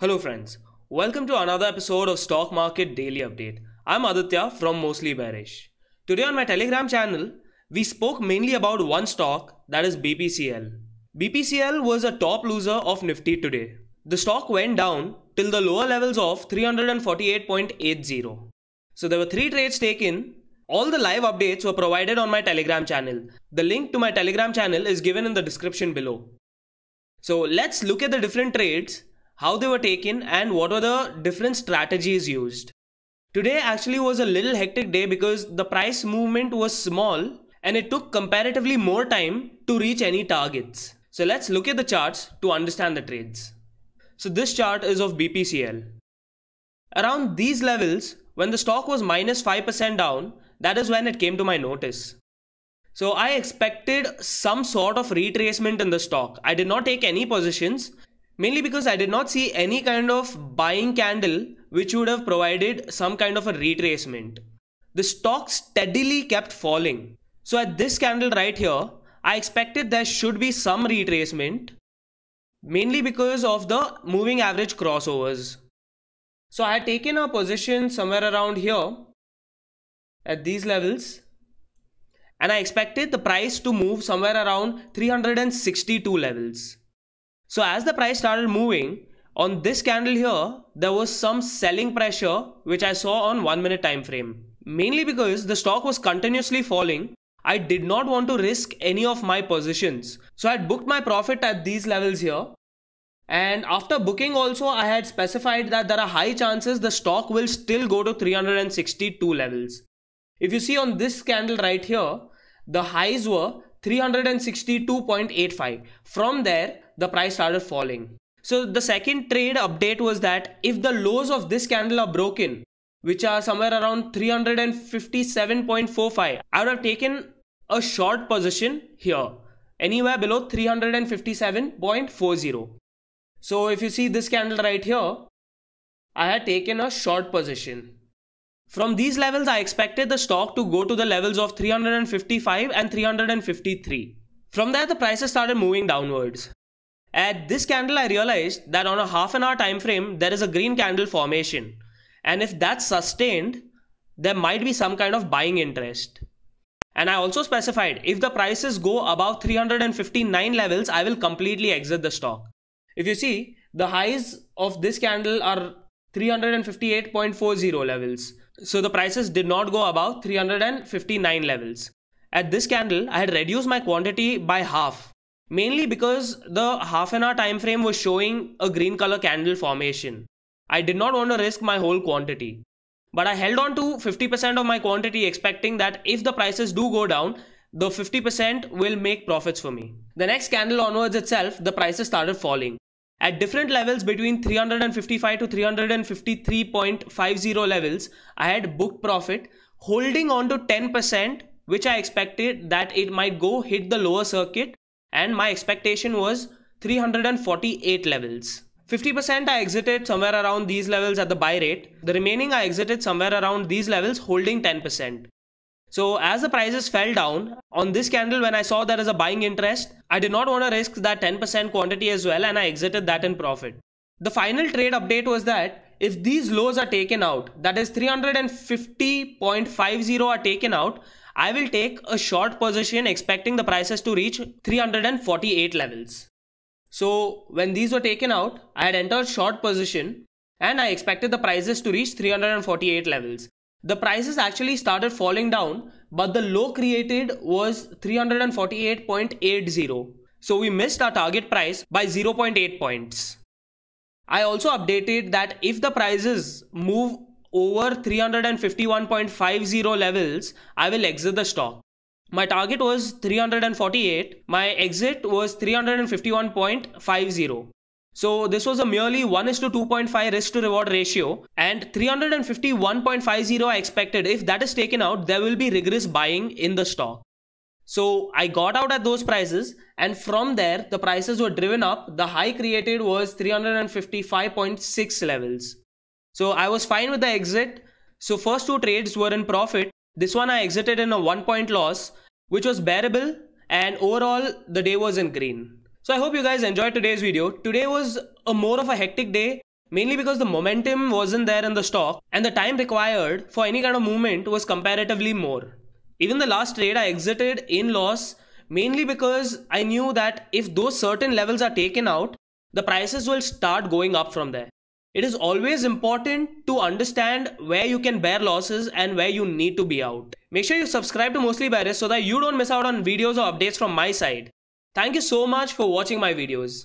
Hello friends, welcome to another episode of Stock Market Daily Update. I'm Aditya from Mostly Bearish. Today on my Telegram channel, we spoke mainly about one stock, that is BPCL. BPCL was a top loser of Nifty today. The stock went down till the lower levels of 348.80. So there were 3 trades taken. All the live updates were provided on my Telegram channel. The link to my Telegram channel is given in the description below. So let's look at the different trades, how they were taken and what were the different strategies used. Today actually was a little hectic day because the price movement was small and it took comparatively more time to reach any targets. So let's look at the charts to understand the trades. So this chart is of BPCL. Around these levels, when the stock was minus 5% down, that is when it came to my notice. So I expected some sort of retracement in the stock. I did not take any positions, mainly because I did not see any kind of buying candle which would have provided some kind of a retracement. The stock steadily kept falling. So at this candle right here, I expected there should be some retracement, mainly because of the moving average crossovers. So I had taken a position somewhere around here at these levels, and I expected the price to move somewhere around 362 levels. So as the price started moving, on this candle here, there was some selling pressure which I saw on 1 minute time frame. Mainly because the stock was continuously falling, I did not want to risk any of my positions. So I had booked my profit at these levels here. And after booking also, I had specified that there are high chances the stock will still go to 362 levels. If you see on this candle right here, the highs were 362.85. From there, the price started falling. So the second trade update was that if the lows of this candle are broken, which are somewhere around 357.45, I would have taken a short position here, anywhere below 357.40. So if you see this candle right here, I had taken a short position. From these levels, I expected the stock to go to the levels of 355 and 353. From there, the prices started moving downwards. At this candle, I realized that on a half an hour time frame, there is a green candle formation. And if that's sustained, there might be some kind of buying interest. And I also specified, if the prices go above 359 levels, I will completely exit the stock. If you see, the highs of this candle are 358.40 levels. So the prices did not go above 359 levels. At this candle, I had reduced my quantity by half. Mainly because the half an hour time frame was showing a green color candle formation. I did not want to risk my whole quantity. But I held on to 50% of my quantity, expecting that if the prices do go down, the 50% will make profits for me. The next candle onwards itself, the prices started falling. At different levels between 355 to 353.50 levels, I had booked profit, holding on to 10%, which I expected that it might go hit the lower circuit, and my expectation was 348 levels. 50% I exited somewhere around these levels at the buy rate. The remaining I exited somewhere around these levels holding 10%. So as the prices fell down, on this candle when I saw there is a buying interest, I did not want to risk that 10% quantity as well, and I exited that in profit. The final trade update was that if these lows are taken out, that is 350.50 are taken out, I will take a short position expecting the prices to reach 348 levels. So when these were taken out, I had entered short position and I expected the prices to reach 348 levels. The prices actually started falling down, but the low created was 348.80. So we missed our target price by 0.8 points. I also updated that if the prices move over 351.50 levels, I will exit the stock. My target was 348. My exit was 351.50. So this was a merely 1:2.5 risk to reward ratio, and 351.50 I expected. If that is taken out, there will be rigorous buying in the stock. So I got out at those prices, and from there the prices were driven up. The high created was 355.6 levels. So I was fine with the exit. So first 2 trades were in profit. This one I exited in a 1 point loss, which was bearable, and overall the day was in green. So I hope you guys enjoyed today's video. Today was a more of a hectic day mainly because the momentum wasn't there in the stock and the time required for any kind of movement was comparatively more. Even the last trade I exited in loss mainly because I knew that if those certain levels are taken out, the prices will start going up from there. It is always important to understand where you can bear losses and where you need to be out. Make sure you subscribe to Mostly Bearish so that you don't miss out on videos or updates from my side. Thank you so much for watching my videos.